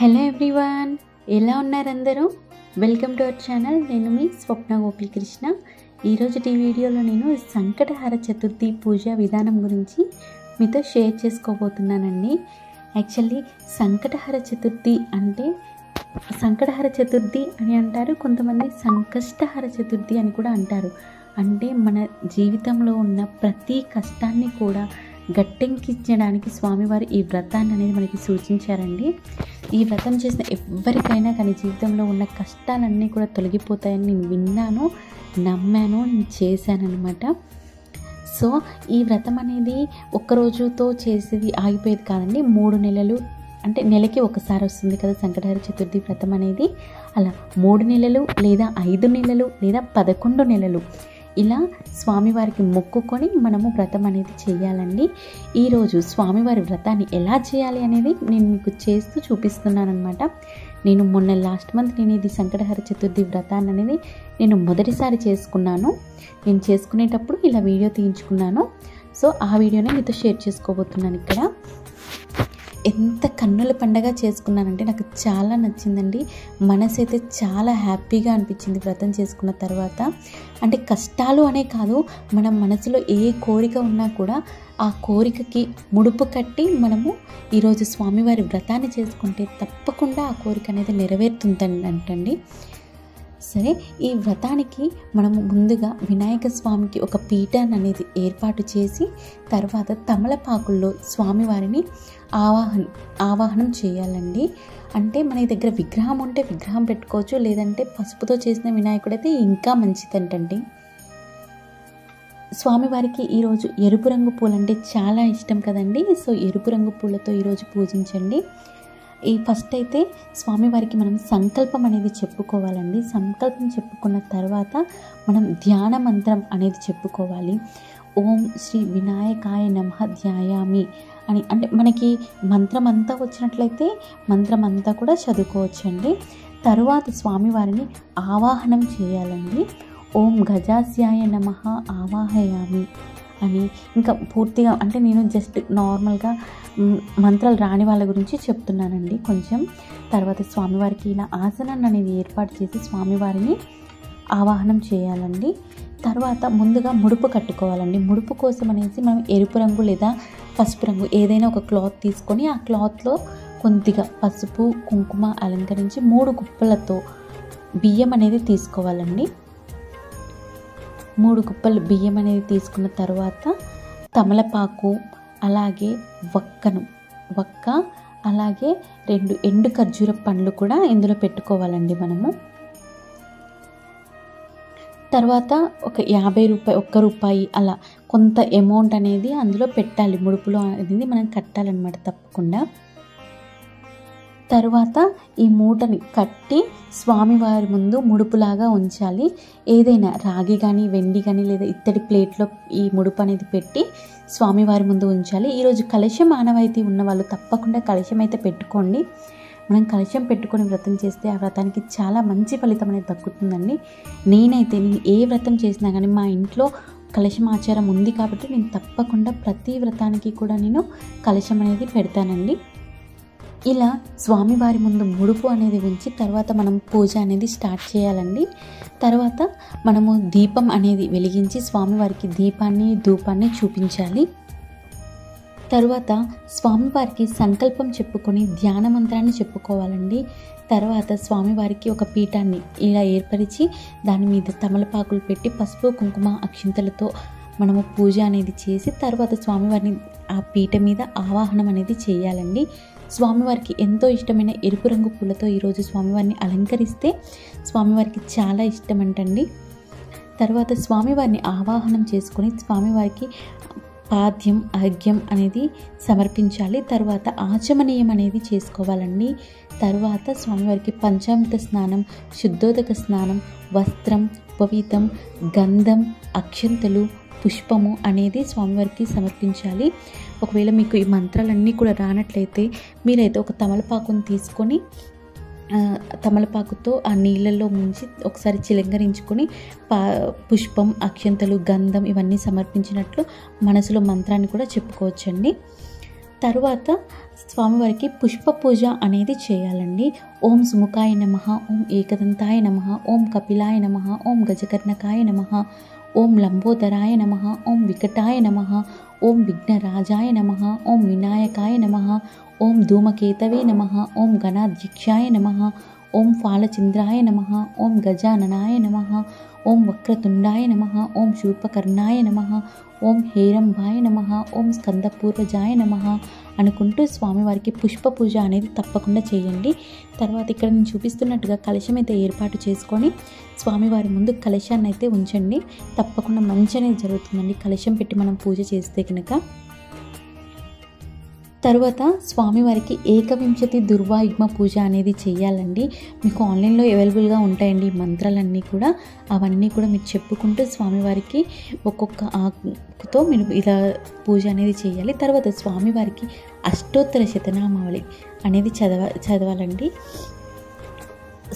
Hello everyone, ఎలా ఉన్నారు అందరూ? Welcome to our channel. నేను మీ స్వప్న గోపికృష్ణ. ఈరోజు ఈ వీడియోలో నేను సంకటహర చతుర్థి పూజా విధానం గురించి మీతో షేర్ చేసుకోబోతున్నానండి. యాక్చువల్లీ సంకటహర చతుర్థి అంటే సంకటహర చతుర్థి అని అంటారు, కొంతమంది సంకష్టహర చతుర్థి అని కూడా అంటారు. అంటే మన జీవితంలో ఉన్న ప్రతి కష్టాన్ని కూడా గట్టెక్కించడానికి స్వామివారు ఈ వ్రతాన్ని అనేది మనకి సూచించారండి. ఈ వ్రతం చేసిన ఎవరికైనా కానీ జీవితంలో ఉన్న కష్టాలన్నీ కూడా తొలగిపోతాయని నేను విన్నాను, నమ్మాను, నేను చేశానన్నమాట. సో ఈ వ్రతం అనేది ఒక్కరోజుతో చేసేది ఆగిపోయేది కాదండి. 3 నెలలు అంటే నెలకి ఒకసారి వస్తుంది కదా సంకటహర చతుర్థి వ్రతం అనేది. అలా 3 నెలలు లేదా 5 నెలలు లేదా 11 నెలలు ఇలా స్వామివారికి మొక్కుకొని మనము వ్రతం అనేది చేయాలండి. ఈరోజు స్వామివారి వ్రతాన్ని ఎలా చేయాలి అనేది నేను మీకు చేస్తూ చూపిస్తున్నాను అనమాట. నేను మొన్న లాస్ట్ మంత్ నేను ఇది సంకటహర చతుర్థి వ్రతాన్ని అనేది నేను మొదటిసారి చేసుకున్నాను. నేను చేసుకునేటప్పుడు ఇలా వీడియో తీయించుకున్నాను. సో ఆ వీడియోనే మీతో షేర్ చేసుకోబోతున్నాను. ఇక్కడ ఎంత కన్నుల పండగ చేసుకున్నానంటే నాకు చాలా నచ్చిందండి. మనసు అయితే చాలా హ్యాపీగా అనిపించింది వ్రతం చేసుకున్న తర్వాత. అంటే కష్టాలు అనే కాదు, మన మనసులో ఏ కోరిక ఉన్నా కూడా ఆ కోరికకి ముడుపు కట్టి మనము ఈరోజు స్వామివారి వ్రతాన్ని చేసుకుంటే తప్పకుండా ఆ కోరిక అనేది నెరవేరుతుందంటండి. సరే, ఈ వ్రతానికి మనము ముందుగా వినాయక స్వామికి ఒక పీఠాన్ని అనేది ఏర్పాటు చేసి తర్వాత తమలపాకుల్లో స్వామివారిని ఆవాహనం చేయాలండి. అంటే మన దగ్గర విగ్రహం ఉంటే విగ్రహం పెట్టుకోవచ్చు, లేదంటే పసుపుతో చేసిన వినాయకుడైతే ఇంకా మంచిదంటండి. స్వామివారికి ఈరోజు ఎరుపు రంగు పూలు అంటే చాలా ఇష్టం కదండి. సో ఎరుపు రంగు పూలతో ఈరోజు పూజించండి. ఈ ఫస్ట్ అయితే స్వామివారికి మనం సంకల్పం అనేది చెప్పుకోవాలండి. సంకల్పం చెప్పుకున్న తర్వాత మనం ధ్యాన మంత్రం అనేది చెప్పుకోవాలి. ఓం శ్రీ వినాయకాయ నమః ధ్యాయామి అని. అంటే మనకి మంత్రం అంతా వచ్చినట్లయితే మంత్రం అంతా కూడా చదువుకోవచ్చండి. తరువాత స్వామివారిని ఆవాహనం చేయాలండి. ఓం గజాస్యాయ నమః ఆవాహయామి అని. ఇంకా పూర్తిగా అంటే నేను జస్ట్ నార్మల్గా మంత్రాలు రాని వాళ్ళ గురించి చెప్తున్నానండి కొంచెం. తర్వాత స్వామివారికి ఇలా ఆసనాన్ని అనేది ఏర్పాటు చేసి స్వామివారిని ఆవాహనం చేయాలండి. తర్వాత ముందుగా ముడుపు కట్టుకోవాలండి. ముడుపు కోసం అనేసి మనం ఎరుపు రంగు లేదా పసుపు రంగు ఏదైనా ఒక క్లాత్ తీసుకొని ఆ క్లాత్లో కొద్దిగా పసుపు కుంకుమ అలంకరించి 3 గుప్పలతో బియ్యం అనేది తీసుకోవాలండి. 3 గుప్పలు బియ్యం అనేది తీసుకున్న తర్వాత తమలపాకు, అలాగే వక్క, అలాగే 2 ఎండు ఖర్జూర పండ్లు కూడా ఇందులో పెట్టుకోవాలండి మనము. తర్వాత ఒక 50 రూపాయలు, ₹1 అలా కొంత అమౌంట్ అనేది అందులో పెట్టాలి. ముడుపులో అనేది మనం కట్టాలన్నమాట తప్పకుండా. తర్వాత ఈ మూటని కట్టి స్వామివారి ముందు ముడుపులాగా ఉంచాలి. ఏదైనా రాగి కానీ వెండి కానీ లేదా ఇత్తడి ప్లేట్లో ఈ ముడుపు అనేది పెట్టి స్వామివారి ముందు ఉంచాలి. ఈరోజు కలశం ఆనవాయితీ ఉన్న వాళ్ళు తప్పకుండా కలశం అయితే పెట్టుకోండి. మనం కలశం పెట్టుకొని వ్రతం చేస్తే ఆ వ్రతానికి చాలా మంచి ఫలితం అనేది దక్కుతుందండి. నేను ఏ వ్రతం చేసినా కానీ మా ఇంట్లో కలశం ఆచారం ఉంది కాబట్టి నేను తప్పకుండా ప్రతి వ్రతానికి కూడా నేను కలశం అనేది పెడతానండి. ఇలా స్వామివారి ముందు ముడుపు అనేది ఉంచి తర్వాత మనం పూజ అనేది స్టార్ట్ చేయాలండి. తర్వాత మనము దీపం అనేది వెలిగించి స్వామివారికి దీపాన్ని ధూపాన్ని చూపించాలి. తర్వాత స్వామివారికి సంకల్పం చెప్పుకొని ధ్యాన మంత్రాన్ని చెప్పుకోవాలండి. తర్వాత స్వామివారికి ఒక పీఠాన్ని ఇలా ఏర్పరిచి దాని మీద తమలపాకులు పెట్టి పసుపు కుంకుమ అక్షింతలతో మనము పూజ అనేది చేసి తర్వాత స్వామివారిని ఆ పీఠ మీద ఆవాహనం అనేది చేయాలండి. స్వామివారికి ఎంతో ఇష్టమైన ఎరుపు రంగు పూలతో ఈరోజు స్వామివారిని అలంకరిస్తే స్వామివారికి చాలా ఇష్టమంటండి. తర్వాత స్వామివారిని ఆవాహనం చేసుకొని స్వామివారికి పాద్యం అర్ఘ్యం అనేది సమర్పించాలి. తర్వాత ఆచమనీయం అనేది చేసుకోవాలండి. తర్వాత స్వామివారికి పంచామృత స్నానం, శుద్ధోదక స్నానం, వస్త్రం, ఉపవీతం, గంధం, అక్షంతలు, పుష్పము అనేది స్వామివారికి సమర్పించాలి. ఒకవేళ మీకు ఈ మంత్రాలన్నీ కూడా రానట్లయితే మీరైతే ఒక తమలపాకును తీసుకొని తమలపాకుతో ఆ నీళ్ళల్లో ముంచి ఒకసారి చిలంకరించుకొని పుష్పం, అక్షంతలు, గంధం ఇవన్నీ సమర్పించినట్లు మనసులో మంత్రాన్ని కూడా చెప్పుకోవచ్చండి. తరువాత స్వామివారికి పుష్ప పూజ అనేది చేయాలండి. ఓం సుముఖాయ నమః, ఓం ఏకదంతాయ నమః, ఓం కపిలాయ నమః, ఓం గజకర్ణకాయ నమః, ఓం లంబోదరాయ నమః, ఓం వికటాయ నమః, ఓం విఘ్నరాజాయ నమః, ఓం వినాయకాయ నమః, ఓం ధూమకేతవే నమః, ఓం గణాధ్యక్షాయ నమః, ఓం ఫాలచంద్రాయ నమః, ఓం గజాననాయ నమః, ఓం వక్రతుండాయ నమః, ఓం శూర్పకర్ణాయ నమః, ఓం హేరంబాయ నమః, ఓం స్కందపూర్వజాయ నమః అనుకుంటూ స్వామివారికి పుష్ప పూజ అనేది తప్పకుండా చేయండి. తర్వాత ఇక్కడ నేను చూపిస్తున్నట్టుగా కలశం అయితే ఏర్పాటు చేసుకొని స్వామివారి ముందు కలశాన్ని అయితే ఉంచండి. తప్పకుండా మంచి అనేది జరుగుతుందండి కలశం పెట్టి మనం పూజ చేస్తే కనుక. తర్వాత స్వామివారికి ఏకవింశతి దుర్వాయుగ్మ పూజ అనేది చేయాలండి. మీకు ఆన్లైన్లో అవైలబుల్గా ఉంటాయండి ఈ మంత్రాలన్నీ కూడా. అవన్నీ కూడా మీరు చెప్పుకుంటూ స్వామివారికి ఒక్కొక్క ఆకుతో మీరు ఇలా పూజ అనేది చేయాలి. తర్వాత స్వామివారికి అష్టోత్తర శతనామావళి అనేది చదవాలండి.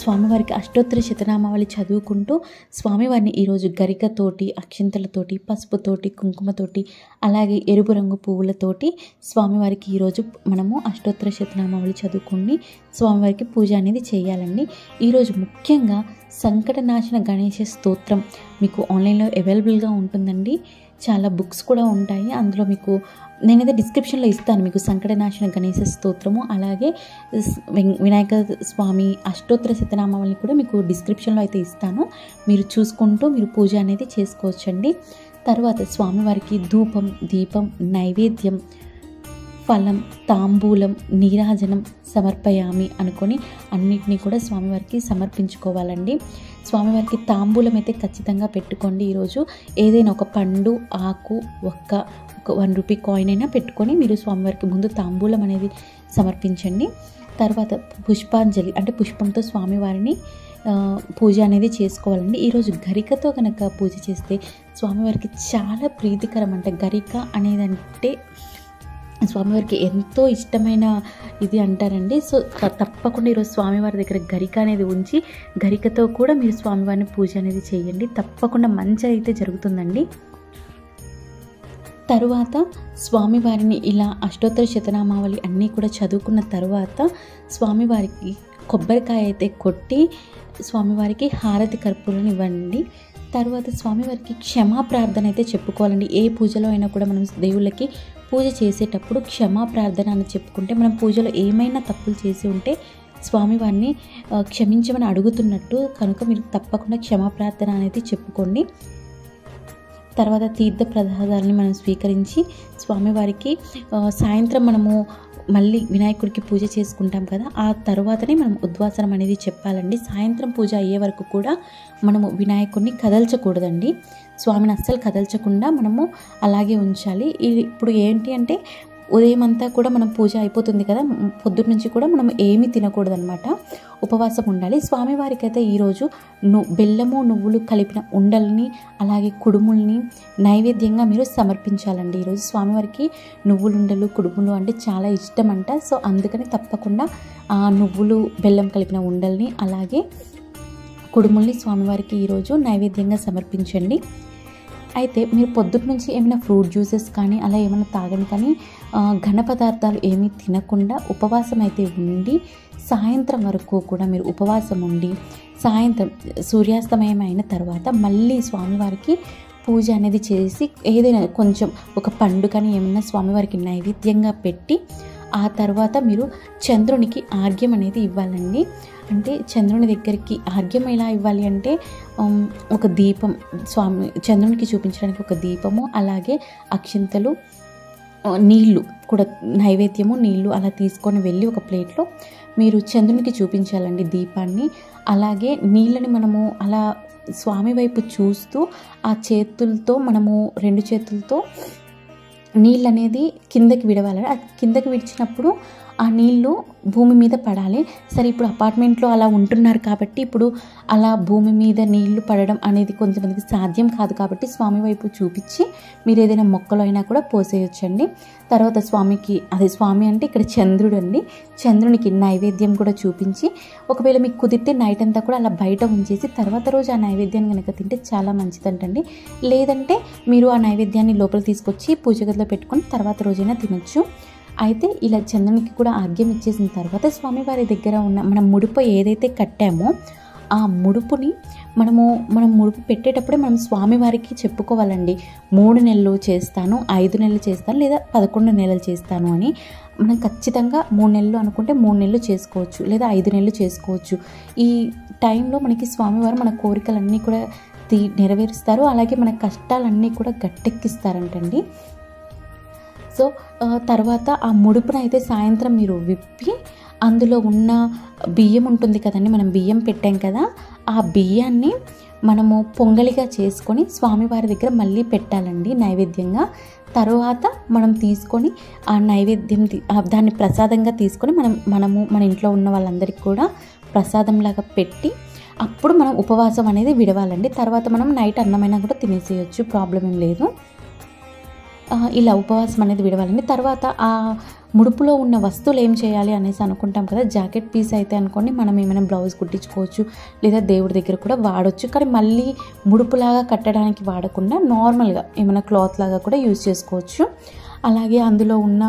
స్వామివారికి అష్టోత్తర శతనామావళి చదువుకుంటూ స్వామివారిని ఈరోజు గరికతోటి, అక్షంతలతోటి, పసుపుతోటి, కుంకుమతోటి, అలాగే ఎరుపు రంగు పువ్వులతోటి స్వామివారికి ఈరోజు మనము అష్టోత్తర శతనామావళి చదువుకుని స్వామివారికి పూజ అనేది చేయాలండి. ఈరోజు ముఖ్యంగా సంకటనాశన గణేశ స్తోత్రం మీకు ఆన్లైన్లో అవైలబుల్గా ఉంటుందండి. చాలా బుక్స్ కూడా ఉంటాయి. అందులో మీకు నేనైతే డిస్క్రిప్షన్లో ఇస్తాను మీకు సంకటనాశన గణేశ స్తోత్రము, అలాగే వినాయక స్వామి అష్టోత్తర శతనామావళిని కూడా మీకు డిస్క్రిప్షన్లో అయితే ఇస్తాను. మీరు చూసుకుంటూ మీరు పూజ అనేది చేసుకోవచ్చండి. తర్వాత స్వామివారికి ధూపం, దీపం, నైవేద్యం, ఫలం, తాంబూలం, నీరాజనం సమర్పయామి అనుకొని అన్నిటినీ కూడా స్వామివారికి సమర్పించుకోవాలండి. స్వామివారికి తాంబూలం అయితే ఖచ్చితంగా పెట్టుకోండి. ఈరోజు ఏదైనా ఒక పండు, ఆకు, ఒక 1 రూపీ కాయిన్ అయినా పెట్టుకొని మీరు స్వామివారికి ముందు తాంబూలం అనేది సమర్పించండి. తర్వాత పుష్పాంజలి అంటే పుష్పంతో స్వామివారిని పూజ అనేది చేసుకోవాలండి. ఈరోజు గరికతో కనుక పూజ చేస్తే స్వామివారికి చాలా ప్రీతికరం. అంటే గరిక అనేదంటే స్వామివారికి ఎంతో ఇష్టమైన ఇది అంటారండి. సో తప్పకుండా ఈరోజు స్వామివారి దగ్గర గరిక అనేది ఉంచి గరికతో కూడా మీరు స్వామివారిని పూజ అనేది చేయండి. తప్పకుండా మంచి అయితే జరుగుతుందండి. తరువాత స్వామివారిని ఇలా అష్టోత్తర శతనామావళి అన్నీ కూడా చదువుకున్న తర్వాత స్వామివారికి కొబ్బరికాయ అయితే కొట్టి స్వామివారికి హారతి కర్పూరం ఇవ్వండి. తర్వాత స్వామివారికి క్షమా ప్రార్థన అయితే చెప్పుకోవాలండి. ఏ పూజలో అయినా కూడా మనం దేవుళ్ళకి పూజ చేసేటప్పుడు క్షమా ప్రార్థన అని చెప్పుకుంటే మనం పూజలో ఏమైనా తప్పులు చేసి ఉంటే స్వామివారిని క్షమించమని అడుగుతున్నట్టు కనుక మీరు తప్పకుండా క్షమా ప్రార్థన అనేది చెప్పుకోండి. తర్వాత తీర్థ ప్రసాదాలని మనం స్వీకరించి స్వామివారికి సాయంత్రం మనము మళ్ళీ వినాయకుడికి పూజ చేసుకుంటాం కదా, ఆ తర్వాతనే మనం ఉద్వాసనం అనేది చెప్పాలండి. సాయంత్రం పూజ అయ్యే వరకు కూడా మనము వినాయకుడిని కదల్చకూడదండి. స్వామిని అస్సలు కదల్చకుండా మనము అలాగే ఉంచాలి. ఇప్పుడు ఏంటి అంటే ఉదయం అంతా కూడా మనం పూజ అయిపోతుంది కదా, పొద్దున్న నుంచి కూడా మనం ఏమీ తినకూడదు అనమాట, ఉపవాసం ఉండాలి. స్వామివారికి అయితే ఈరోజు బెల్లము నువ్వులు కలిపిన ఉండల్ని అలాగే కుడుముల్ని నైవేద్యంగా మీరు సమర్పించాలండి. ఈరోజు స్వామివారికి నువ్వులుండలు, కుడుములు అంటే చాలా ఇష్టం అంట. సో అందుకని తప్పకుండా ఆ నువ్వులు బెల్లం కలిపిన ఉండల్ని అలాగే కుడుముల్ని స్వామివారికి ఈరోజు నైవేద్యంగా సమర్పించండి. అయితే మీరు పొద్దున్న నుంచి ఏమైనా ఫ్రూట్ జ్యూసెస్ కానీ అలా ఏమైనా తాగని కానీ ఘన పదార్థాలు ఏమీ తినకుండా ఉపవాసం అయితే ఉండి సాయంత్రం వరకు కూడా మీరు ఉపవాసం ఉండి సాయంత్రం సూర్యాస్తమయం అయిన తర్వాత మళ్ళీ స్వామివారికి పూజ అనేది చేసి ఏదైనా కొంచెం ఒక పండు కానీ ఏమన్నా స్వామివారికి నైవేద్యంగా పెట్టి ఆ తర్వాత మీరు చంద్రునికి ఆర్ఘ్యం అనేది ఇవ్వాలండి. అంటే చంద్రుని దగ్గరికి ఆర్ఘ్యం ఎలా ఇవ్వాలి అంటే ఒక దీపం చంద్రునికి చూపించడానికి ఒక దీపము అలాగే అక్షింతలు, నీళ్లు కూడా నైవేద్యము, నీళ్లు అలా తీసుకొని వెళ్ళి ఒక ప్లేట్లో మీరు చంద్రునికి చూపించాలండి దీపాన్ని. అలాగే నీళ్ళని మనము అలా స్వామి వైపు చూస్తూ ఆ చేతులతో మనము 2 చేతులతో నీళ్ళు అనేది కిందకి విడవాలి. కిందకి విడిచినప్పుడు ఆ నీళ్ళు భూమి మీద పడాలి. సరే ఇప్పుడు అపార్ట్మెంట్లో అలా ఉంటున్నారు కాబట్టి ఇప్పుడు అలా భూమి మీద నీళ్లు పడడం అనేది కొంతమందికి సాధ్యం కాదు కాబట్టి స్వామి వైపు చూపించి మీరు ఏదైనా మొక్కలు అయినా కూడా పోసేయొచ్చండి. తర్వాత స్వామి అంటే ఇక్కడ చంద్రుడు అండి, చంద్రునికి నైవేద్యం కూడా చూపించి ఒకవేళ మీకు కుదిరితే నైట్ అంతా కూడా అలా బయట ఉంచేసి తర్వాత రోజు ఆ నైవేద్యాన్ని కనుక తింటే చాలా మంచిదంటండి. లేదంటే మీరు ఆ నైవేద్యాన్ని లోపల తీసుకొచ్చి పూజ గదిలో పెట్టుకొని తర్వాత రోజైనా తినొచ్చు. అయితే ఇలా చంద్రునికి కూడా అర్ఘ్యం ఇచ్చేసిన తర్వాత స్వామివారి దగ్గర ఉన్న మనం ముడుపు ఏదైతే కట్టామో ఆ ముడుపుని మనం ముడుపు పెట్టేటప్పుడే మనం స్వామివారికి చెప్పుకోవాలండి. 3 నెలలు చేస్తాను, 5 నెలలు చేస్తాను, లేదా 11 నెలలు చేస్తాను అని. మనం ఖచ్చితంగా 3 నెలలు అనుకుంటే 3 నెలలు చేసుకోవచ్చు, లేదా 5 నెలలు చేసుకోవచ్చు. ఈ టైంలో మనకి స్వామివారు మన కోరికలన్నీ కూడా నెరవేరుస్తారు. అలాగే మన కష్టాలన్నీ కూడా గట్టెక్కిస్తారంటండి. సో తర్వాత ఆ ముడుపునైతే సాయంత్రం మీరు విప్పి అందులో ఉన్న బియ్యం ఉంటుంది కదండి, మనం బియ్యం పెట్టాం కదా, ఆ బియ్యాన్ని మనము పొంగలిగా చేసుకొని స్వామివారి దగ్గర మళ్ళీ పెట్టాలండి నైవేద్యంగా. తర్వాత మనం తీసుకొని ఆ నైవేద్యం దాన్ని ప్రసాదంగా తీసుకొని మన ఇంట్లో ఉన్న వాళ్ళందరికీ కూడా ప్రసాదంలాగా పెట్టి అప్పుడు మనం ఉపవాసం అనేది విడవాలండి. తర్వాత మనం నైట్ అన్నమైనా కూడా తినేసేయచ్చు, ప్రాబ్లం ఏం లేదు. ఇలా ఉపవాసం అనేది విడవాలండి. తర్వాత ఆ ముడుపులో ఉన్న వస్తువులు ఏం చేయాలి అనేసి అనుకుంటాం కదా, జాకెట్ పీస్ అయితే అనుకోండి మనం ఏమైనా బ్లౌజ్ కుట్టించుకోవచ్చు, లేదా దేవుడి దగ్గర కూడా వాడచ్చు. కానీ మళ్ళీ ముడుపులాగా కట్టడానికి వాడకుండా నార్మల్గా ఏమైనా క్లాత్ లాగా కూడా యూజ్ చేసుకోవచ్చు. అలాగే అందులో ఉన్న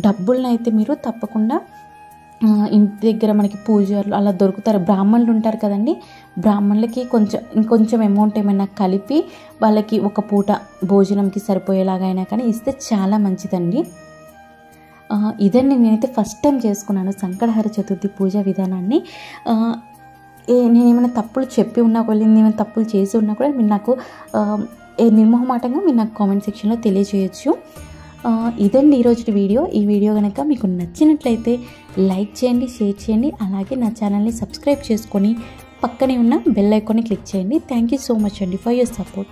డబ్బులను అయితే మీరు తప్పకుండా ఇంటి దగ్గర మనకి పూజలు అలా దొరుకుతారు, బ్రాహ్మణులు ఉంటారు కదండి, బ్రాహ్మణులకి ఇంకొంచెం అమౌంట్ ఏమైనా కలిపి వాళ్ళకి ఒక పూట భోజనంకి సరిపోయేలాగా అయినా కానీ ఇస్తే చాలా మంచిదండి. ఇదండి నేనైతే ఫస్ట్ టైం చేసుకున్నాను సంకటహర చతుర్థి పూజా విధానాన్ని. నేను ఏమైనా తప్పులు చెప్పి ఉన్నా కూడా, ఏమైనా తప్పులు చేసి ఉన్నా కూడా మీరు నాకు నిర్మోహమాటంగా మీరు నాకు కామెంట్ సెక్షన్లో తెలియజేయచ్చు. ఇదండి ఈరోజు వీడియో. ఈ వీడియో కనుక మీకు నచ్చినట్లయితే లైక్ చేయండి, షేర్ చేయండి, అలాగే నా ఛానల్ని సబ్స్క్రైబ్ చేసుకొని పక్కనే ఉన్న బెల్ ఐకాన్ని క్లిక్ చేయండి. థ్యాంక్ యూ సో మచ్ అండి ఫర్ యువర్ సపోర్ట్.